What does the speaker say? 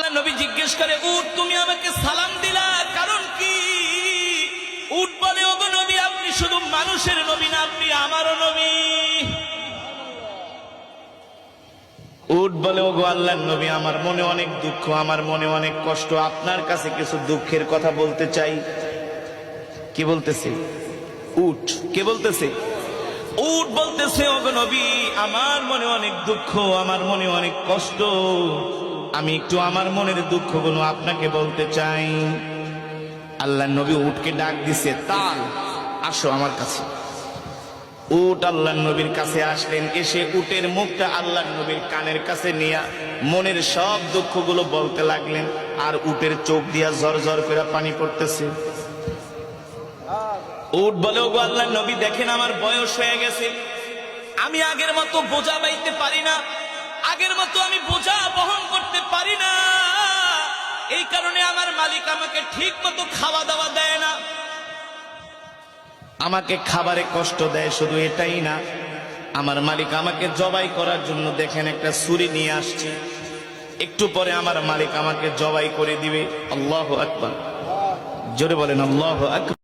নবী জিজ্ঞেস করে, উট তুমি আমাকে সালাম দিলা কারণ কি? উট বলে, ওগো নবী, আপনি শুধু মানুষের নবী না, আপনি আমারও নবী। উট বলে, ওগো আল্লাহর নবী, আমার মনে অনেক দুঃখ, আমার মনে অনেক কষ্ট, আপনার কাছে কিছু দুঃখের কথা বলতে চাই। কি বলতেছে উট? কে বলতেছে? উট বলতেছে, ওগো নবী, আমার মনে অনেক দুঃখ, আমার মনে অনেক কষ্ট, আমি একটু আমার মনের দুঃখগুলো আপনাকে বলতে চাই। আল্লাহর নবী উটকে ডাক দিছে, তাল, আসো আমার কাছে। উট আল্লাহর নবীর কাছে আসলেন, এসে উটের মুখটা আল্লাহর নবীর কানের কাছে নিয়ে মনের সব দুঃখগুলো বলতে লাগলেন। আর উটের চোখ দিয়া ঝরঝর করে পানি পড়তেছে। উট বলে, ওগো আল্লাহর নবী, দেখেন আমার বয়স হয়ে গেছে, আমি আগের মতো বোঝা বাইতে পারি না, আগের মতো আমি বোঝা বহন করতে পারি না, এই কারণে আমার মালিক আমাকে ঠিক মতো খাওয়া দাওয়া দেয় না, আমাকে খাবারে কষ্ট দেয়। শুধু এটাই না, আমার মালিক আমাকে জবাই করার জন্য দেখেন একটা ছুরি নিয়ে আসছে, একটু পরে আমার মালিক আমাকে জবাই করে দিবে। আল্লাহু আকবার, জোরে বলেন আল্লাহু আকবার।